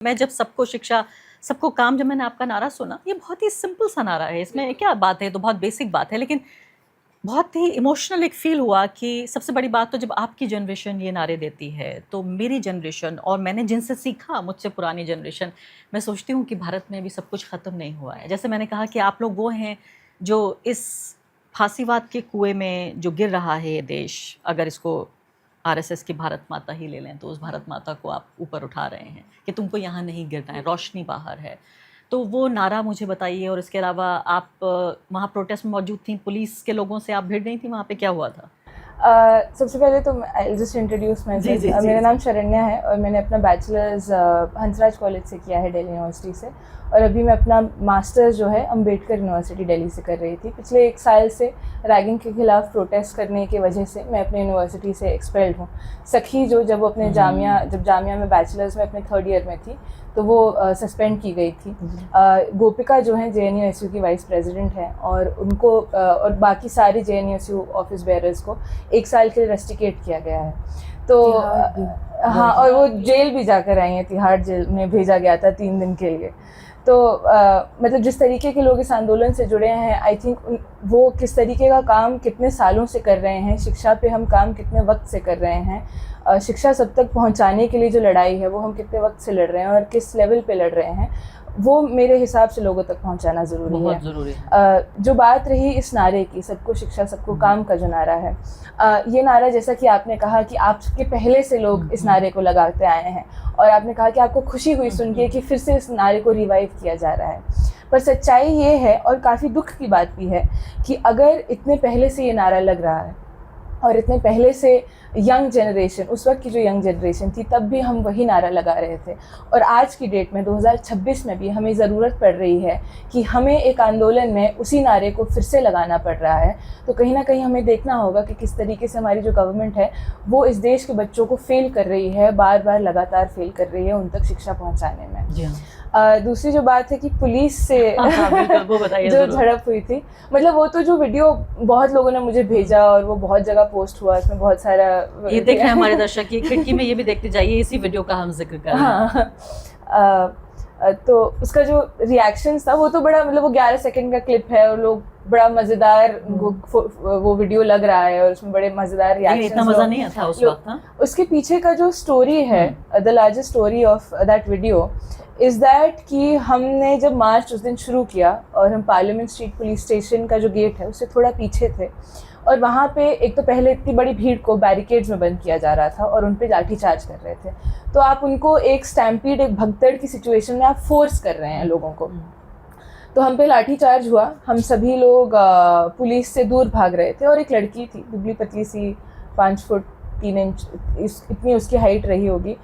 मैं जब सबको शिक्षा, सबको काम, जब मैंने आपका नारा सुना, ये बहुत ही सिंपल सा नारा है, इसमें क्या बात है, तो बहुत बेसिक बात है, लेकिन बहुत ही इमोशनल एक फ़ील हुआ कि सबसे बड़ी बात तो जब आपकी जनरेशन ये नारे देती है, तो मेरी जनरेशन और मैंने जिनसे सीखा, मुझसे पुरानी जनरेशन, मैं सोचती हूँ कि भारत में अभी सब कुछ ख़त्म नहीं हुआ है। जैसे मैंने कहा कि आप लोग वो हैं जो इस फांसीवाद के कुएँ में जो गिर रहा है ये देश, अगर इसको आरएसएस की भारत माता ही ले लें, तो उस भारत माता को आप ऊपर उठा रहे हैं कि तुमको यहाँ नहीं गिरना है, रोशनी बाहर है। तो वो नारा मुझे बताइए, और इसके अलावा आप वहाँ प्रोटेस्ट में मौजूद थी, पुलिस के लोगों से आप भिड़ गई थी, वहाँ पे क्या हुआ था? सबसे पहले तो I just introduce my self. मेरा नाम शरण्या है और मैंने अपना बैचलर्स हंसराज कॉलेज से किया है, दिल्ली यूनिवर्सिटी से, और अभी मैं अपना मास्टर्स जो है अम्बेडकर यूनिवर्सिटी दिल्ली से कर रही थी। पिछले 1 साल से रैगिंग के खिलाफ प्रोटेस्ट करने की वजह से मैं अपने यूनिवर्सिटी से एक्सपेल्ड हूँ। सखी जो जब अपने जामिया में बैचलर्स में अपने 3rd ईयर में थी, तो वो सस्पेंड की गई थी। गोपिका जो हैं JNU-SU की वाइस प्रेसिडेंट हैं, और उनको और बाकी सारे JNU-SU ऑफिस बेयरर्स को 1 साल के लिए रेस्टिकेट किया गया है। तो हाँ, और वो जेल भी जाकर आई हैं, तिहाड़ जेल में भेजा गया था 3 दिन के लिए। तो मतलब जिस तरीके के लोग इस आंदोलन से जुड़े हैं, आई थिंक वो किस तरीके का काम कितने सालों से कर रहे हैं, शिक्षा पे हम काम कितने वक्त से कर रहे हैं, शिक्षा सब तक पहुंचाने के लिए जो लड़ाई है वो हम कितने वक्त से लड़ रहे हैं और किस लेवल पे लड़ रहे हैं, वो मेरे हिसाब से लोगों तक पहुंचाना ज़रूरी है। जो बात रही इस नारे की, सबको शिक्षा सबको काम का जो नारा है, ये नारा जैसा कि आपने कहा कि आपके पहले से लोग इस नारे को लगाते आए हैं, और आपने कहा कि आपको खुशी हुई सुन के कि फिर से इस नारे को रिवाइव किया जा रहा है। पर सच्चाई ये है, और काफ़ी दुख की बात भी है, कि अगर इतने पहले से ये नारा लग रहा है और इतने पहले से यंग जनरेशन, उस वक्त की जो यंग जनरेशन थी, तब भी हम वही नारा लगा रहे थे, और आज की डेट में 2026 में भी हमें ज़रूरत पड़ रही है कि हमें एक आंदोलन में उसी नारे को फिर से लगाना पड़ रहा है। तो कहीं ना कहीं हमें देखना होगा कि किस तरीके से हमारी जो गवर्नमेंट है वो इस देश के बच्चों को फेल कर रही है, बार बार लगातार फेल कर रही है उन तक शिक्षा पहुँचाने में। दूसरी जो बात है कि पुलिस से जो झड़प हुई थी, मतलब वो तो जो वीडियो बहुत लोगों ने मुझे भेजा और वो बहुत जगह पोस्ट हुआ, इसमें बहुत सारा ये देख रहे हैं हमारे दर्शक, ये खिड़की में ये भी देखते जाइए, इसी वीडियो का हम जिक्र कर रहे हैं। तो उसका जो रिएक्शन था वो तो बड़ा, मतलब वो 11 सेकंड का क्लिप है और लोग बड़ा मज़ेदार वो वीडियो लग रहा है, और उसमें बड़े मज़ेदार रिएक्शन। इतना मज़ा नहीं आता उस वक्त। उसके पीछे का जो स्टोरी है, the largest story of that video is that कि हमने जब मार्च उस दिन शुरू किया, और हम पार्लियामेंट स्ट्रीट पुलिस स्टेशन का जो गेट है उससे थोड़ा पीछे थे, और वहाँ पे एक तो पहले इतनी बड़ी भीड़ को बैरिकेड्स में बंद किया जा रहा था और उन पे लाठीचार्ज कर रहे थे। तो आप उनको एक स्टैम्पीड, एक भगदड़ की सिचुएशन में आप फोर्स कर रहे हैं लोगों को। तो हम पे लाठीचार्ज हुआ, हम सभी लोग पुलिस से दूर भाग रहे थे, और एक लड़की थी, दुबली पतली सी, 5 फुट 3 इंच इतनी उसकी हाइट रही होगी,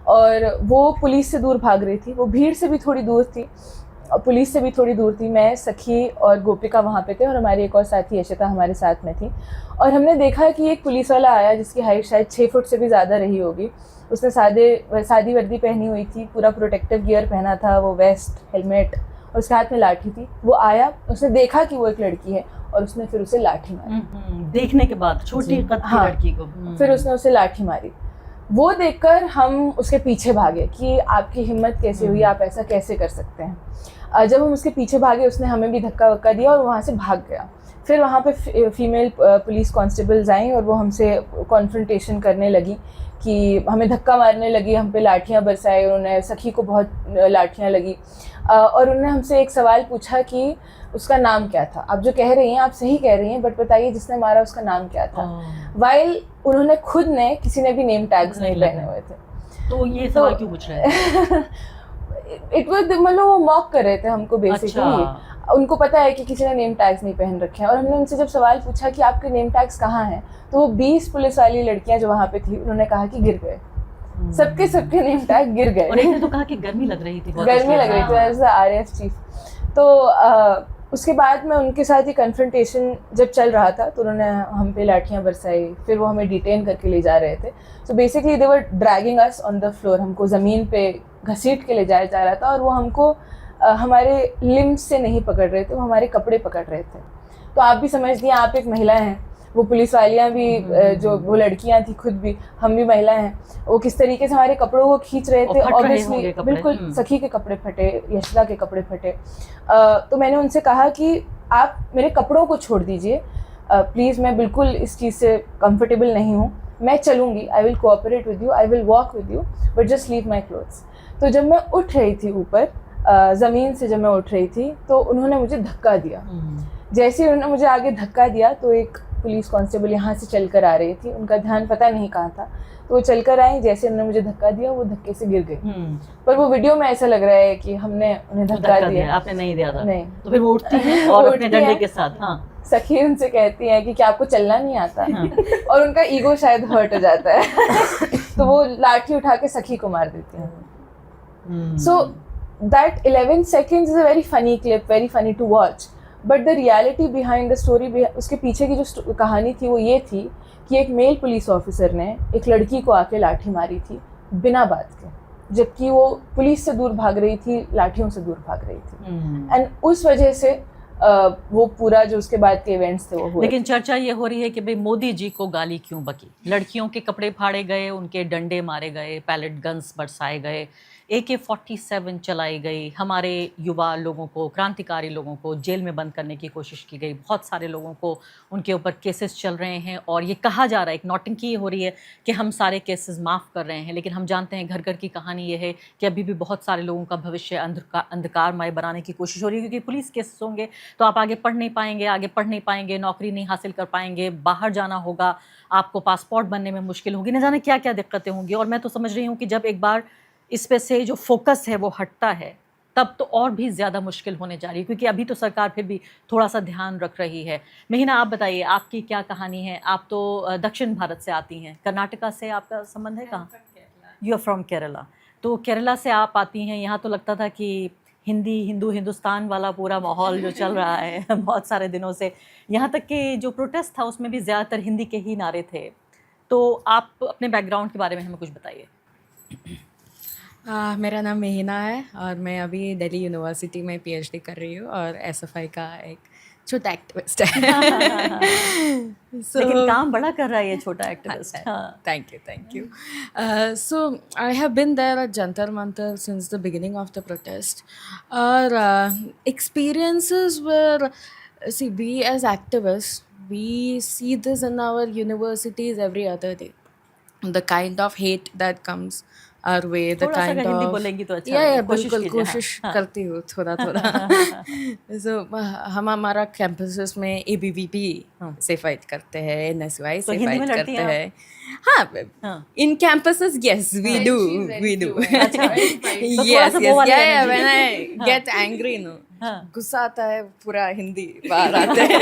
और वो पुलिस से दूर भाग रही थी। वो भीड़ से भी थोड़ी दूर थी, पुलिस से भी थोड़ी दूर थी। मैं, सखी और गोपिका वहाँ पे थे, और हमारी एक और साथी यशिता हमारे साथ में थी। और हमने देखा कि एक पुलिस वाला आया जिसकी हाइट शायद 6 फुट से भी ज़्यादा रही होगी। उसने सादी वर्दी पहनी हुई थी, पूरा प्रोटेक्टिव गियर पहना था, वो वेस्ट, हेलमेट, और उसके हाथ में लाठी थी। वो आया, उसने देखा कि वो एक लड़की है, और उसने फिर उसे लाठी मारी। देखने के बाद छोटी कद की लड़की को फिर उसने उसे लाठी मारी। वो देखकर हम उसके पीछे भागे कि आपकी हिम्मत कैसे हुई, आप ऐसा कैसे कर सकते हैं। जब हम उसके पीछे भागे, उसने हमें भी धक्का वक्का दिया और वहाँ से भाग गया। फिर वहाँ पे फीमेल पुलिस कांस्टेबल्स आई और वो हमसे कॉन्फ्रंटेशन करने लगी, कि हमें धक्का मारने लगी, हम पे लाठियाँ बरसाई, उन्होंने, सखी को बहुत लाठियाँ लगी, और उन्होंने हमसे एक सवाल पूछा कि उसका नाम क्या था। आप जो कह रही हैं, आप सही कह रही हैं, बट बताइए जिसने मारा उसका नाम क्या था। वाइल उन्होंने खुद ने, किसी ने भी नेम टैग्स नहीं पहने हुए थे। तो ये सवाल क्यों पूछ रहे हैं? इट वाज, मतलब वो मॉक कर रहे थे हमको बेसिकली। उनको पता है कि किसी ने नेम टैग्स नहीं पहन रखे हैं, और हमने उनसे जब सवाल पूछा कि आपके नेम टैग्स कहाँ हैं, तो वो 20 पुलिस वाली लड़कियां जो वहाँ पे थी, उन्होंने कहा कि गिर गए। सबके नेम टैग गिर गए। और एक ने तो कहा कि गर्मी लग रही थी, गर्मी लग रही थी, एज द RAF चीफ। तो उसके बाद में उनके साथ ही कन्फ्रंटेशन जब चल रहा था, तो उन्होंने हम पे लाठियाँ बरसाई, फिर वो हमें डिटेन करके ले जा रहे थे। So basically they were dragging us on the floor, हमको ज़मीन पे घसीट के ले जाया जा रहा था, और वो हमको हमारे लिम्स से नहीं पकड़ रहे थे, वो हमारे कपड़े पकड़ रहे थे। तो आप भी समझ दिए, आप एक महिला हैं, वो पुलिस वालियाँ भी जो वो लड़कियाँ थी खुद भी, हम भी महिला हैं, वो किस तरीके से हमारे कपड़ों को खींच रहे थे। ऑब्वियसली बिल्कुल सखी के कपड़े फटे, यशदा के कपड़े फटे। तो मैंने उनसे कहा कि आप मेरे कपड़ों को छोड़ दीजिए प्लीज़, मैं बिल्कुल इस चीज़ से कंफर्टेबल नहीं हूँ, मैं चलूँगी, I will cooperate with you, I will walk with you, but just leave my clothes. तो जब मैं उठ रही थी ऊपर ज़मीन से, जब मैं उठ रही थी तो उन्होंने मुझे धक्का दिया। जैसे ही उन्होंने मुझे आगे धक्का दिया तो एक पुलिस कांस्टेबल यहाँ से चल कर आ रही थी, उनका ध्यान पता नहीं कहाँ था, तो वो चल कर आई, जैसे उन्होंने मुझे धक्का दिया वो धक्के से गिर गई। पर वो वीडियो में ऐसा लग रहा है कि हमने उन्हें धक्का दिया, आपने नहीं दिया था। नहीं। तो फिर वो उठती है और अपने डंडे के साथ, हाँ, सखी उनसे कहती है कि क्या आपको चलना नहीं आता? और उनका ईगो शायद हर्ट हो जाता है तो वो लाठी उठा के सखी को मार देती है। So that 11 seconds is a very funny clip, very funny to watch, but the reality behind the story, उसके पीछे की जो कहानी थी वो ये थी कि एक मेल पुलिस ऑफिसर ने एक लड़की को आके लाठी मारी थी बिना बात के, जबकि वो पुलिस से दूर भाग रही थी, लाठियों से दूर भाग रही थी। एंड उस वजह से वो पूरा जो उसके बाद के इवेंट्स थे वो हुए। लेकिन चर्चा ये हो रही है कि भाई मोदी जी को गाली क्यों बकी, लड़कियों के कपड़े फाड़े गए, उनके डंडे मारे गए, पैलेट गन्स बरसाए गए, AK-47 चलाई गई, हमारे युवा लोगों को, क्रांतिकारी लोगों को जेल में बंद करने की कोशिश की गई, बहुत सारे लोगों को उनके ऊपर केसेस चल रहे हैं और ये कहा जा रहा है, एक नौटंकी हो रही है कि हम सारे केसेस माफ़ कर रहे हैं, लेकिन हम जानते हैं घर घर की कहानी ये है कि अभी भी बहुत सारे लोगों का भविष्य अंधकारमय बनाने की कोशिश हो रही है, क्योंकि पुलिस केसेस होंगे तो आप आगे पढ़ नहीं पाएंगे, नौकरी नहीं हासिल कर पाएंगे, बाहर जाना होगा, आपको पासपोर्ट बनने में मुश्किल होगी, न जाने क्या क्या दिक्कतें होंगी। और मैं तो समझ रही हूँ कि जब एक बार इस पे से जो फोकस है वो हटता है तब तो और भी ज़्यादा मुश्किल होने जा रही है, क्योंकि अभी तो सरकार फिर भी थोड़ा सा ध्यान रख रही है। महीना, आप बताइए आपकी क्या कहानी है? आप तो दक्षिण भारत से आती हैं, कर्नाटका से आपका संबंध है? कहाँ? You are from Kerala. तो केरला से आप आती हैं, यहाँ तो लगता था कि हिंदुस्तान वाला पूरा माहौल जो चल रहा है बहुत सारे दिनों से, यहाँ तक कि जो प्रोटेस्ट था उसमें भी ज़्यादातर हिंदी के ही नारे थे। तो आप अपने बैकग्राउंड के बारे में हमें कुछ बताइए। मेरा नाम मेहिना है और मैं अभी दिल्ली यूनिवर्सिटी में PhD कर रही हूँ और SFI का एक छोटा एक्टिविस्ट है। लेकिन काम बड़ा कर रहा है ये छोटा activist. Thank you. So I have been there at Jantar Mantar since the beginning of the protest. Our experiences were, see, we as activists, we see this in our universities every other day. The kind of hate that comes our way, the थोड़ा सा kind अगर Hindi of बोलेंगी तो अच्छा या लगेगा। कोशिश बिल्कुल कीजिए, कोशिश हाँ। करती हूँ थोड़ा सो हम हमारा कैंपसेस में ABVP से फाइट करते हैं, NSY तो से हिंदी में फाइट लड़ती करते हैं हैं। हाँ, in campuses yes we do yes yes when I get angry no, गुस्सा आता है पूरा हिंदी बाहर आते हैं।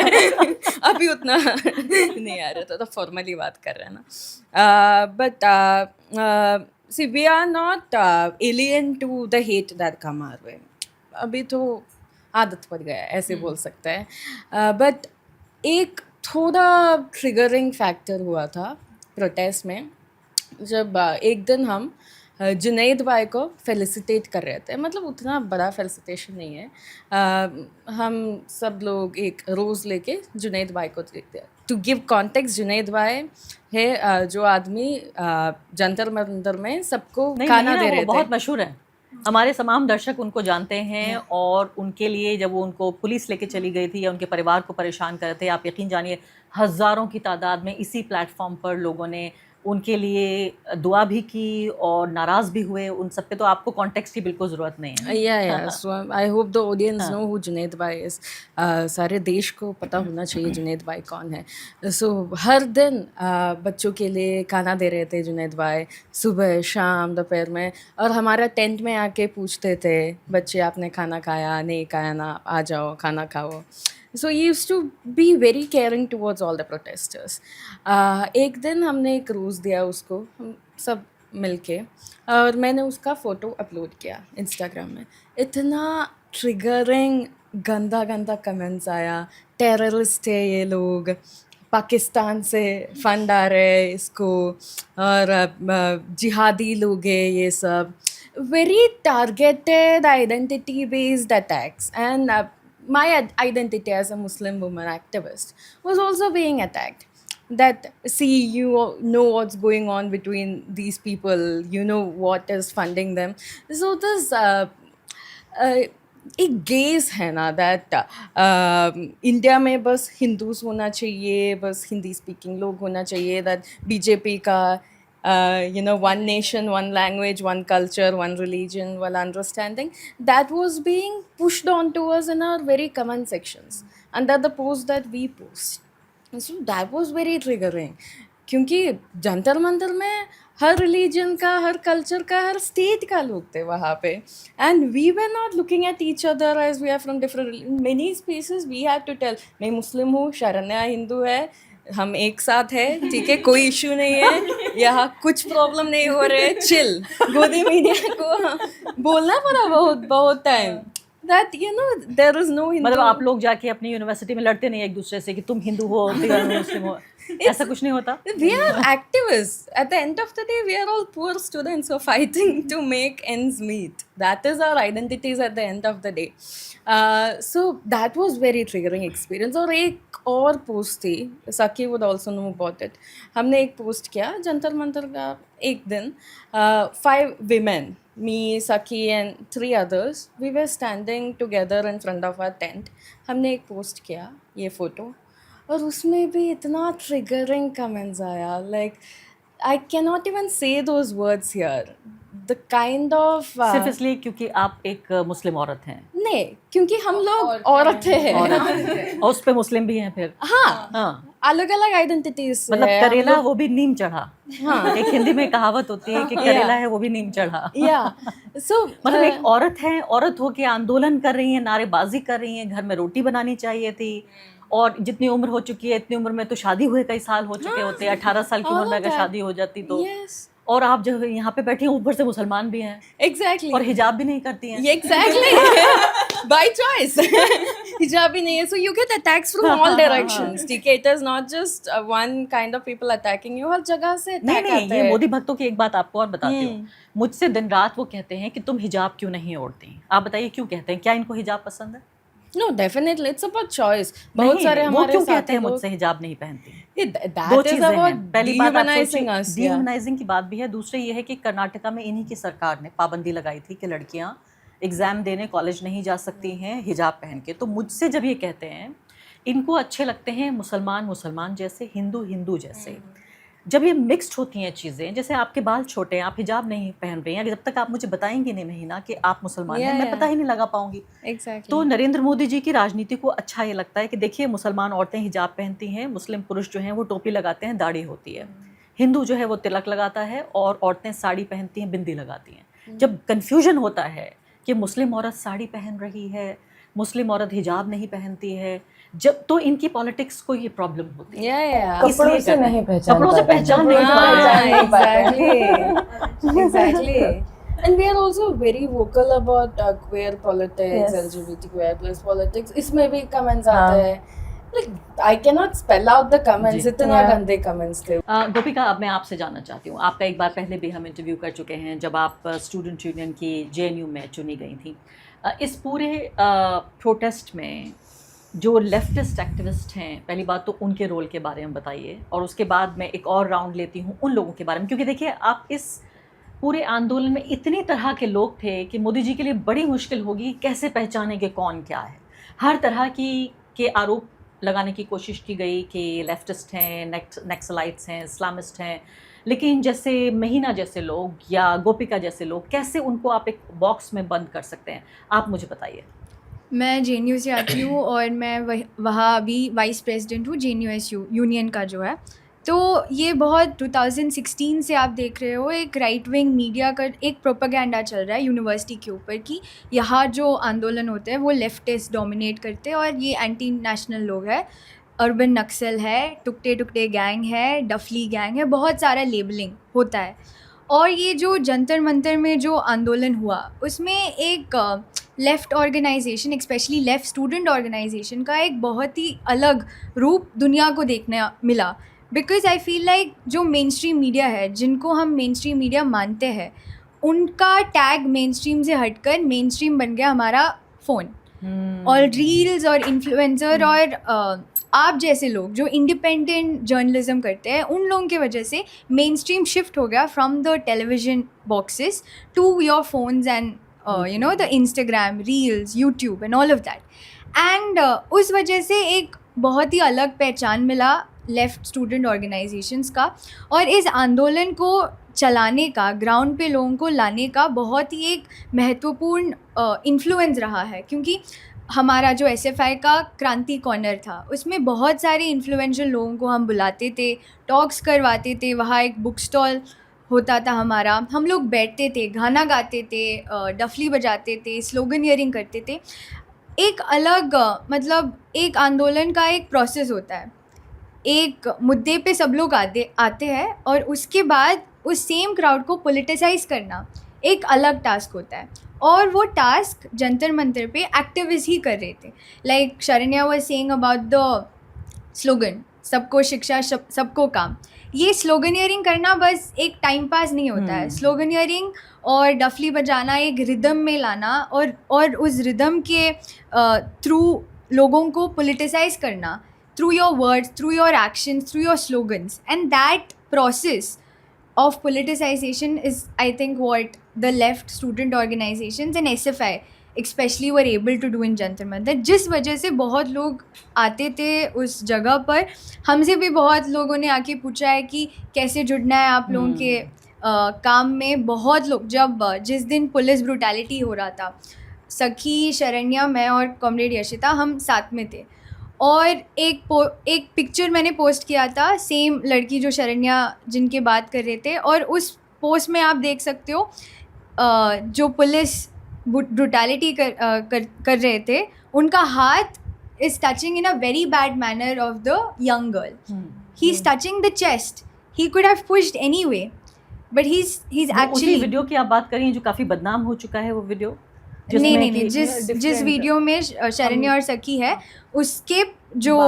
अभी उतना नहीं आ रहा था, तो फॉर्मली बात कर रहे हैं ना। But see, we are not alien to the hate that come our way. अभी तो आदत पड़ गया है, ऐसे बोल सकते हैं। बट एक थोड़ा ट्रिगरिंग फैक्टर हुआ था प्रोटेस्ट में, जब एक दिन हम जुनैद भाई को फेलिसिटेट कर रहे थे। मतलब उतना बड़ा फेलिसिटेशन नहीं है, हम सब लोग एक रोज़ लेके जुनैद भाई को देखते हैं। टू गिव कॉन्टेक्स्ट, जुनैद भाई है जो आदमी जंतर मंतर में सबको खाना दे रहे थे। बहुत मशहूर है, हमारे तमाम दर्शक उनको जानते हैं। और उनके लिए जब वो उनको पुलिस लेके चली गई थी या उनके परिवार को परेशान कर रहे थे, आप यकीन जानिए हज़ारों की तादाद में इसी प्लेटफॉर्म पर लोगों ने उनके लिए दुआ भी की और नाराज़ भी हुए। उन सब पे तो आपको कॉन्टेक्स्ट की बिल्कुल ज़रूरत नहीं है। या so I hope the audience know who Junaid भाई इज़। सारे देश को पता होना चाहिए जुनैद भाई कौन है। सो हर दिन बच्चों के लिए खाना दे रहे थे जुनैद भाई, सुबह शाम दोपहर में, और हमारा टेंट में आके पूछते थे बच्चे आपने खाना खाया? नहीं खाया ना, आ जाओ खाना खाओ। So he used to be very caring towards all the protesters. एक दिन हमने एक रोज़ दिया उसको, हम सब मिलके, और मैंने उसका फ़ोटो अपलोड किया इंस्टाग्राम में। इतना ट्रिगरिंग गंदा गंदा कमेंट्स आया, टेररिस्ट है ये लोग, पाकिस्तान से फंड आ रहे हैं इसको, और जिहादी लोग हैं ये सब। Very targeted identity based attacks, and my identity as a Muslim woman activist was also being attacked. that see, you know what's going on between these people, you know what is funding them. So this एक gauge है ना that India में बस Hindus होना चाहिए, बस Hindi speaking लोग होना चाहिए, दैट बीजेपी का you know, one nation, one language, one culture, one religion, one understanding, that was being pushed on to us in our very comment sections under the post that we post. So that was very triggering, क्योंकि जंतर मंतर में हर religion का, हर culture का, हर state का लोग थे वहाँ पे, and we were not looking at each other as we are from different many spaces. We had to tell मैं मुस्लिम हूँ, शरण्या हिंदू है, हम एक साथ है, ठीक है, कोई इशू नहीं है, यहाँ कुछ प्रॉब्लम नहीं हो रहे है, चिल. गोदी मीडिया को बोलना पड़ा बहुत बहुत time that, you know, there is no Hindu. मतलब आप लोग जाके अपनी यूनिवर्सिटी में लड़ते नहीं एक दूसरे से कि तुम हिंदू हो, तुम मुस्लिम हो, ऐसा कुछ नहीं होता? We are activists. At the end of the day, we are all poor students who are fighting to make ends meet. That is our identities at the end of the day. So that was very triggering experience. और एक और post थी, Saki would also know about it. हमने एक post किया जंतर मंतर का एक दिन, 5 women, me, Saki and 3 others, we were standing together in front of our tent. हमने एक पोस्ट किया ये फोटो, और उसमें भी इतना ट्रिगरिंग कमेंट्स आया, like I can not even say those words here. The kind of सिर्फ इसलिए क्योंकि आप एक मुस्लिम औरत हैं? नहीं, क्योंकि हम लोग औरतें हैं और उस पे मुस्लिम भी हैं फिर. हाँ, अलग अलग आइडेंटिटीज. मतलब करेला वो भी नीम चढ़ा. हाँ, एक हिंदी में कहावत होती है कि करेला है वो भी नीम चढ़ा. या सो मतलब एक औरत है, औरत होके आंदोलन कर रही है, नारेबाजी कर रही है, घर में रोटी बनानी चाहिए थी, और जितनी उम्र हो चुकी है इतनी उम्र में तो शादी हुए कई साल हो चुके होते हैं. 18 साल की उम्र में अगर शादी हो जाती तो. और आप जो यहाँ पे बैठी हैं ऊपर से मुसलमान भी हैं. एग्जैक्टली. और हिजाब भी नहीं करती हैं. एग्जैक्टली. By choice. हिजाब भी नहीं है, so you get attacks from all directions. ठीक है, it is not just one kind of people attacking you, हर जगह से अटैक आता है. नहीं, ये मोदी भक्तों की एक बात आपको और बताती हूँ. मुझसे दिन रात वो कहते हैं कि तुम हिजाब क्यों नहीं ओढ़ती. आप बताइए क्यों कहते हैं? क्या इनको हिजाब पसंद है? No, definitely, it's about choice. बहुत सारे हमारे वो क्यों कहते हैं मुझसे हिजाब नहीं पहनती? दो चीजें हैं. पहली बात डिह्यूमनाइजिंग की बात भी है. दूसरी ये है कि कर्नाटका में इन्हीं की सरकार ने पाबंदी लगाई थी कि लड़कियां एग्जाम देने कॉलेज नहीं जा सकती हैं हिजाब पहन के. तो मुझसे जब ये कहते हैं, इनको अच्छे लगते हैं मुसलमान मुसलमान जैसे, हिंदू हिंदू जैसे. जब ये मिक्स्ड होती हैं चीज़ें, जैसे आपके बाल छोटे हैं, आप हिजाब नहीं पहन रही हैं, जब तक आप मुझे बताएंगे नहीं ना कि आप मुसलमान हैं, मैं पता ही नहीं लगा पाऊंगी. तो नरेंद्र मोदी जी की राजनीति को अच्छा ये लगता है कि देखिए मुसलमान औरतें हिजाब पहनती हैं, मुस्लिम पुरुष जो हैं वो टोपी लगाते हैं, दाढ़ी होती है, हिंदू जो है वो तिलक लगाता है, और औरतें साड़ी पहनती हैं, बिंदी लगाती हैं. जब कन्फ्यूजन होता है कि मुस्लिम औरत साड़ी पहन रही है, मुस्लिम औरत हिजाब नहीं पहनती है, जब तो इनकी पॉलिटिक्स को ये प्रॉब्लम होती है. कपड़ों से नहीं पहचान, कपड़ों से पहचान नहीं पाते. Exactly. And we are also very vocal about queer politics, LGBTQI plus politics. इसमें भी comments आते हैं. Like I cannot spell out the comments. इतना गंदे comments थे. गोपिका, अब मैं आपसे जानना चाहती हूँ, आपका एक बार पहले भी हम इंटरव्यू कर चुके हैं जब आप स्टूडेंट यूनियन की JNU में चुनी गई थी. इस पूरे प्रोटेस्ट में जो लेफ्टिस्ट एक्टिविस्ट हैं, पहली बात तो उनके रोल के बारे में बताइए, और उसके बाद मैं एक और राउंड लेती हूँ उन लोगों के बारे में, क्योंकि देखिए आप इस पूरे आंदोलन में इतनी तरह के लोग थे कि मोदी जी के लिए बड़ी मुश्किल होगी कैसे पहचानेंगे कौन क्या है. हर तरह के आरोप लगाने की कोशिश की गई कि लेफ्टिस्ट हैं, नक्सलाइट्स हैं, इस्लामिस्ट हैं, लेकिन जैसे महीना जैसे लोग या गोपिका जैसे लोग, कैसे उनको आप एक बॉक्स में बंद कर सकते हैं? आप मुझे बताइए. मैं JNU से आती हूँ और मैं वहाँ अभी वाइस प्रेसिडेंट हूँ JNUSU यूनियन का जो है. तो ये बहुत 2016 से आप देख रहे हो एक राइट विंग मीडिया का एक प्रोपेगेंडा चल रहा है यूनिवर्सिटी के ऊपर कि यहाँ जो आंदोलन होते हैं वो लेफ्टिस्ट डोमिनेट करते हैं और ये एंटी नेशनल लोग हैं, अर्बन नक्सल है, टुकड़े टुकड़े गैंग है, डफली गैंग है, बहुत सारा लेबलिंग होता है. और ये जो जंतर मंतर में जो आंदोलन हुआ उसमें एक left organization, specially left student organization का एक बहुत ही अलग रूप दुनिया को देखने मिला. बिकॉज आई फील लाइक जो मेन स्ट्रीम मीडिया है, जिनको हम मेन स्ट्रीम मीडिया मानते हैं, उनका टैग मेन स्ट्रीम से हटकर मेन स्ट्रीम बन गया हमारा फ़ोन और रील्स और इन्फ्लुएंसर और आप जैसे लोग जो इंडिपेंडेंट जर्नलिज्म करते हैं उन लोगों की वजह से मेन स्ट्रीम शिफ्ट हो गया from the television boxes to your phones and you know the Instagram reels YouTube and all of that and उस वजह से एक बहुत ही अलग पहचान मिला लेफ़्ट स्टूडेंट ऑर्गेनाइजेशंस का और इस आंदोलन को चलाने का ग्राउंड पे लोगों को लाने का बहुत ही एक महत्वपूर्ण इन्फ्लुएंस रहा है क्योंकि हमारा जो SFI का क्रांति कॉर्नर था उसमें बहुत सारे इन्फ्लुएंशियल लोगों को हम बुलाते थे, टॉक्स करवाते थे, वहाँ एक बुक स्टॉल होता था हमारा, हम लोग बैठते थे, गाना गाते थे, डफली बजाते थे, स्लोगनियरिंग करते थे। एक अलग मतलब एक आंदोलन का एक प्रोसेस होता है, एक मुद्दे पे सब लोग आते हैं और उसके बाद उस सेम क्राउड को पॉलिटिसाइज करना एक अलग टास्क होता है और वो टास्क जंतर मंतर पे एक्टिविस्ट ही कर रहे थे। Like Saranya was saying about the slogan सबको शिक्षा सबको काम। ये स्लोगनियरिंग करना बस एक टाइम पास नहीं होता है, स्लोगनियरिंग और डफली बजाना एक रिदम में लाना और उस रिदम के थ्रू लोगों को पॉलिटिसाइज करना through your words, through your actions, through your slogans, and that process of politicization is, I think, what the left student organizations and SFI especially were able to do in Jantar Mantar, जिस वजह से बहुत लोग आते थे उस जगह पर। हमसे भी बहुत लोगों ने आके पूछा है कि कैसे जुड़ना है आप लोगों के काम में। बहुत लोग जिस दिन पुलिस ब्रूटैलिटी हो रहा था, सखी, शरण्या, मैं और कॉमरेड यशिता हम साथ में थे और एक पिक्चर मैंने पोस्ट किया था सेम लड़की जो शरण्या जिनके बात कर रहे थे और उस पोस्ट में आप देख सकते हो जो पुलिस ब्रूटैलिटी कर रहे थे उनका हाथ is touching in a very bad manner of the young girl. He's touching the chest. He could have pushed anyway, but he's actually उसी वीडियो की आप बात करें जो काफ़ी बदनाम हो चुका है वो वीडियो। नहीं जिस वीडियो में शरण्या और सखी है उसके जो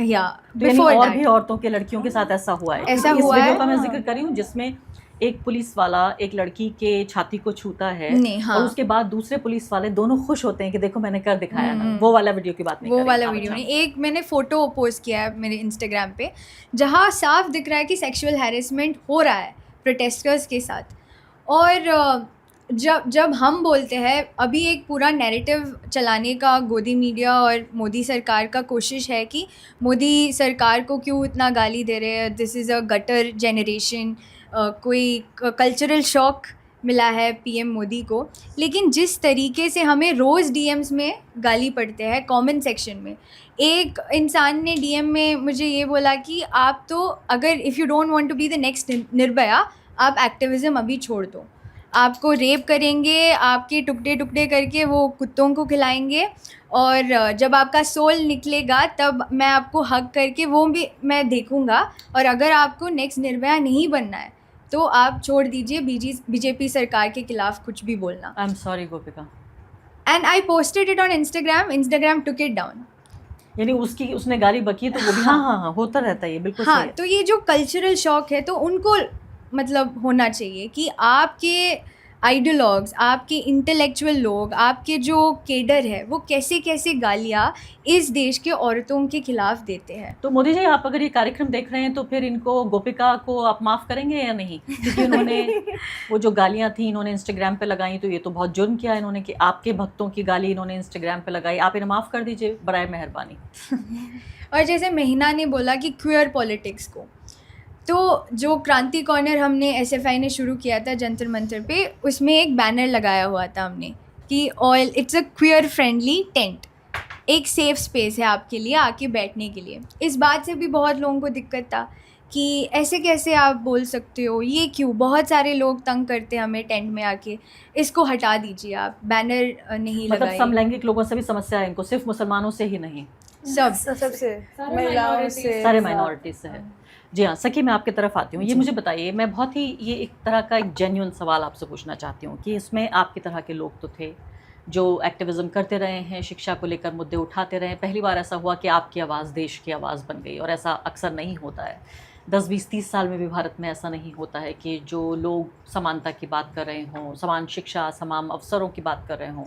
या बिफोर और भी औरतों के लड़कियों के साथ ऐसा हुआ है। ऐसा इस हुआ वीडियो है, का मैं हाँ। जिक्र कर रही हूँ जिसमें एक पुलिस वाला एक लड़की के छाती को छूता है नहीं, हाँ। और उसके बाद दूसरे पुलिस वाले दोनों खुश होते हैं कि देखो मैंने कर दिखाया ना। वो वाला वीडियो की बात नहीं वो कर रही। वाला हाँ, वीडियो अच्छा। नहीं, एक मैंने फ़ोटो पोस्ट किया है मेरे इंस्टाग्राम पे जहाँ साफ दिख रहा है कि सेक्सुअल हैरेसमेंट हो रहा है प्रोटेस्टर्स के साथ। और जब हम बोलते हैं अभी एक पूरा नैरेटिव चलाने का गोदी मीडिया और मोदी सरकार का कोशिश है कि मोदी सरकार को क्यों इतना गाली दे रहे हैं, this is a gutter generation, कोई कल्चरल शॉक मिला है पीएम मोदी को। लेकिन जिस तरीके से हमें रोज़ डीएम्स में गाली पड़ते हैं कमेंट सेक्शन में, एक इंसान ने डीएम में मुझे ये बोला कि आप तो अगर if you don't want to be the next Nirbhaya आप एक्टिविज़म अभी छोड़ दो, आपको रेप करेंगे, आपके टुकड़े टुकड़े करके वो कुत्तों को खिलाएंगे और जब आपका सोल निकलेगा तब मैं आपको हग करके वो भी मैं देखूंगा और अगर आपको नेक्स्ट निर्भया नहीं बनना है तो आप छोड़ दीजिए बीजेपी सरकार के खिलाफ कुछ भी बोलना। I am sorry Gopika. And I posted it on Instagram took it down. यानी उसने गाली बकी तो वो भी हाँ होता रहता है, ये बिल्कुल हाँ, सही है। तो ये जो कल्चरल शॉक है तो उनको मतलब होना चाहिए कि आपके आइडियोलॉग्स, आपके इंटेलेक्चुअल लोग, आपके जो केडर है वो कैसे कैसे गालियाँ इस देश के औरतों के खिलाफ देते हैं। तो मोदी जी आप अगर ये कार्यक्रम देख रहे हैं तो फिर इनको गोपिका को आप माफ़ करेंगे या नहीं? क्योंकि उन्होंने वो जो गालियाँ थी इन्होंने इंस्टाग्राम पे लगाई तो ये तो बहुत जुर्म किया इन्होंने कि आपके भक्तों की गाली इन्होंने इंस्टाग्राम पे लगाई। आप इन्हें माफ़ कर दीजिए बराए मेहरबानी। और जैसे महीना ने बोला कि क्वियर पॉलिटिक्स को, तो जो क्रांति कॉर्नर हमने SFI ने शुरू किया था जंतर मंतर पे, उसमें एक बैनर लगाया हुआ था हमने कि oil it's a queer friendly tent, एक सेफ स्पेस है आपके लिए आके बैठने के लिए। इस बात से भी बहुत लोगों को दिक्कत था कि ऐसे कैसे आप बोल सकते हो, ये क्यों, बहुत सारे लोग तंग करते हैं हमें टेंट में आके, इसको हटा दीजिए आप, बैनर नहीं मतलब लगाइए। समलैंगिक लोगों से भी समस्या है इनको, सिर्फ मुसलमानों से ही नहीं, सबसे महिलाओं से, सारे माइनॉरिटी से है। जी हाँ सखी, मैं आपकी तरफ आती हूँ। ये मुझे बताइए, मैं बहुत ही ये एक तरह का एक जेन्युइन सवाल आपसे पूछना चाहती हूँ कि इसमें आपकी तरह के लोग तो थे जो एक्टिविज़म करते रहे हैं, शिक्षा को लेकर मुद्दे उठाते रहे। पहली बार ऐसा हुआ कि आपकी आवाज़ देश की आवाज़ बन गई और ऐसा अक्सर नहीं होता है। 10, 20, 30 साल में भी भारत में ऐसा नहीं होता है कि जो लोग समानता की बात कर रहे हों, समान शिक्षा, समान अवसरों की बात कर रहे हों।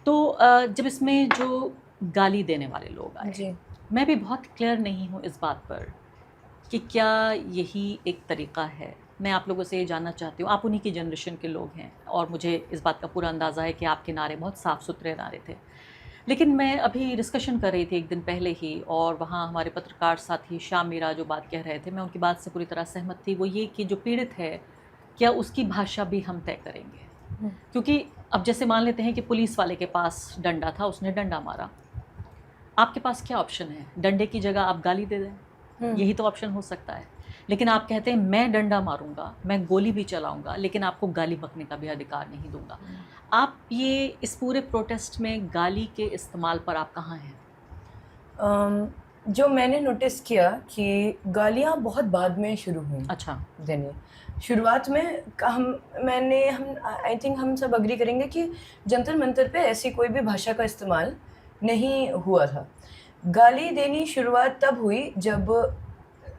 तो जब इसमें जो गाली देने वाले लोग आए, मैं भी बहुत क्लियर नहीं हूँ इस बात पर कि क्या यही एक तरीक़ा है। मैं आप लोगों से ये जानना चाहती हूँ, आप उन्हीं की जनरेशन के लोग हैं और मुझे इस बात का पूरा अंदाज़ा है कि आपके नारे बहुत साफ़ सुथरे नारे थे। लेकिन मैं अभी डिस्कशन कर रही थी एक दिन पहले ही, और वहाँ हमारे पत्रकार साथी श्याम मीरा जो बात कह रहे थे, मैं उनकी बात से पूरी तरह सहमत थी। वो ये कि जो पीड़ित है, क्या उसकी भाषा भी हम तय करेंगे? क्योंकि अब जैसे मान लेते हैं कि पुलिस वाले के पास डंडा था, उसने डंडा मारा, आपके पास क्या ऑप्शन है? डंडे की जगह आप गाली दे दें, यही तो ऑप्शन हो सकता है। लेकिन आप कहते हैं मैं डंडा मारूंगा, मैं गोली भी चलाऊंगा, लेकिन आपको गाली बकने का भी अधिकार नहीं दूंगा। आप ये इस पूरे प्रोटेस्ट में गाली के इस्तेमाल पर आप कहाँ हैं? जो मैंने नोटिस किया कि गालियाँ बहुत बाद में शुरू हुई अच्छा, देनी। शुरुआत में हम आई थिंक हम सब अग्री करेंगे कि जंतर मंतर पे ऐसी कोई भी भाषा का इस्तेमाल नहीं हुआ था। गाली देनी शुरुआत तब हुई जब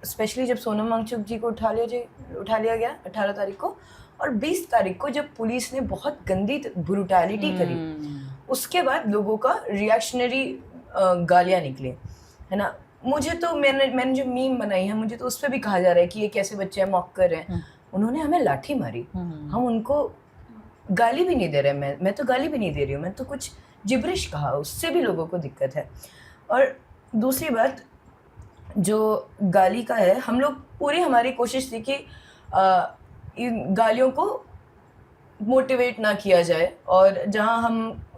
स्पेशली जब सोनम वांगचुक जी को उठा लिया गया 18 तारीख को, और 20 तारीख को जब पुलिस ने बहुत गंदी ब्रूटैलिटी करी, उसके बाद लोगों का रिएक्शनरी गालियाँ निकली, है ना। मुझे तो मैंने जो मीम बनाई है, मुझे तो उस पर भी कहा जा रहा है कि ये कैसे बच्चे हैं, मॉकर हैं। उन्होंने हमें लाठी मारी, हम उनको गाली भी नहीं दे रहे। मैं तो गाली भी नहीं दे रही हूँ, मैं तो कुछ जिब्रिश कहा, उससे भी लोगों को दिक्कत है। और दूसरी बात जो गाली का है, हम लोग पूरी हमारी कोशिश थी कि इन गालियों को मोटिवेट ना किया जाए, और जहाँ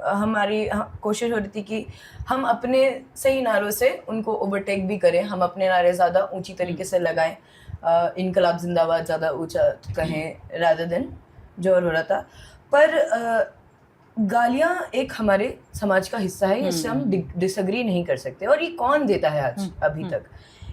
हमारी कोशिश हो रही थी कि हम अपने सही नारों से उनको ओवरटेक भी करें, हम अपने नारे ज़्यादा ऊंची तरीके से लगाएं, इनकलाब जिंदाबाद ज़्यादा ऊंचा कहें रादर देन जो हो रहा था। पर गालियाँ एक हमारे समाज का हिस्सा है, इससे हम डिसएग्री नहीं कर सकते। और ये कौन देता है आज अभी तक?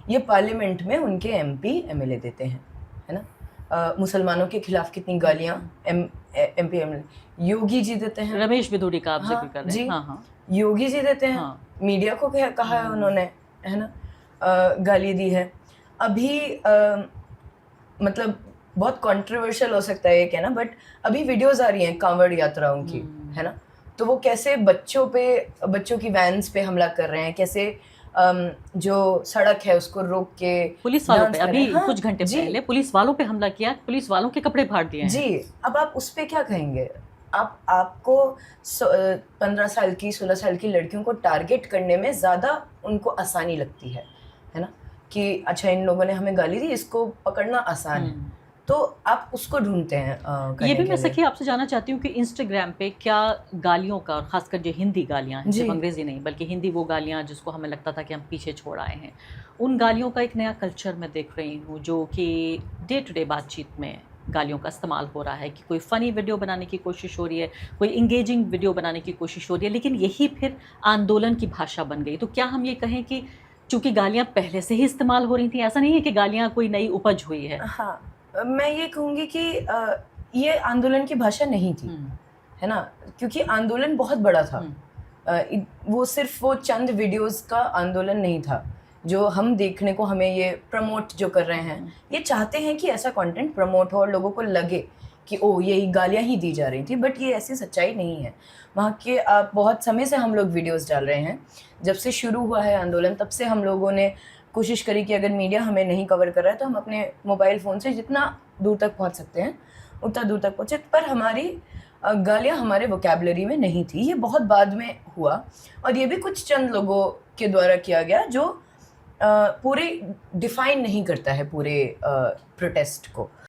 ये पार्लियामेंट में उनके एमपी एमएलए देते हैं, है ना। मुसलमानों के खिलाफ कितनी गालियाँ एमपी एमएलए, योगी जी देते हैं, रमेश बिधूड़ी का आप जिक्र कर रहे हैं। हाँ, योगी जी देते हैं। मीडिया को कहा है उन्होंने, है ना, गाली दी है। अभी मतलब बहुत कंट्रोवर्शियल हो सकता है ये कहना, बट अभी वीडियोस आ रही हैं कांवड़ यात्राओं की, है ना, तो वो कैसे बच्चों की वैन्स पे हमला कर रहे हैं, कैसे जो सड़क है उसको रोक के पुलिस वालों पे अभी कुछ घंटे पहले पुलिस वालों पे हमला किया, पुलिस वालों के कपड़े फाड़ दिए हैं। जी, अब आप उस पे क्या कहेंगे? आपको 15 साल की 16 साल की लड़कियों को टारगेट करने में ज़्यादा उनको आसानी लगती है ना, कि अच्छा इन लोगों ने हमें गाली दी, इसको पकड़ना आसान है, तो आप उसको ढूंढते हैं। ये भी मैं सखी आपसे जानना चाहती हूँ कि इंस्टाग्राम पे क्या गालियों का, और खासकर जो हिंदी गालियाँ हैं, सिर्फ अंग्रेजी नहीं बल्कि हिंदी, वो गालियाँ जिसको हमें लगता था कि हम पीछे छोड़ आए हैं, उन गालियों का एक नया कल्चर मैं देख रही हूँ, जो कि डे टू डे बातचीत में गालियों का इस्तेमाल हो रहा है, कि कोई फ़नी वीडियो बनाने की कोशिश हो रही है, कोई इंगेजिंग वीडियो बनाने की कोशिश हो रही है, लेकिन यही फिर आंदोलन की भाषा बन गई। तो क्या हम ये कहें कि चूँकि गालियाँ पहले से ही इस्तेमाल हो रही थी, ऐसा नहीं है कि गालियाँ कोई नई उपज हुई है? हाँ, मैं ये कहूँगी कि ये आंदोलन की भाषा नहीं थी, है ना, क्योंकि आंदोलन बहुत बड़ा था। वो सिर्फ वो चंद वीडियोस का आंदोलन नहीं था जो हम देखने को, हमें ये प्रमोट जो कर रहे हैं, ये चाहते हैं कि ऐसा कंटेंट प्रमोट हो और लोगों को लगे कि ओ यही गालियाँ ही दी जा रही थी, बट ये ऐसी सच्चाई नहीं है। वहाँ के बहुत समय से हम लोग वीडियोस डाल रहे हैं, जब से शुरू हुआ है आंदोलन तब से हम लोगों ने कोशिश करी कि अगर मीडिया हमें नहीं कवर कर रहा है तो हम अपने मोबाइल फ़ोन से जितना दूर तक पहुंच सकते हैं उतना दूर तक पहुंचे। पर हमारी गालियाँ हमारे वोकैबुलरी में नहीं थी, ये बहुत बाद में हुआ, और ये भी कुछ चंद लोगों के द्वारा किया गया जो पूरे डिफाइन नहीं करता है पूरे प्रोटेस्ट को।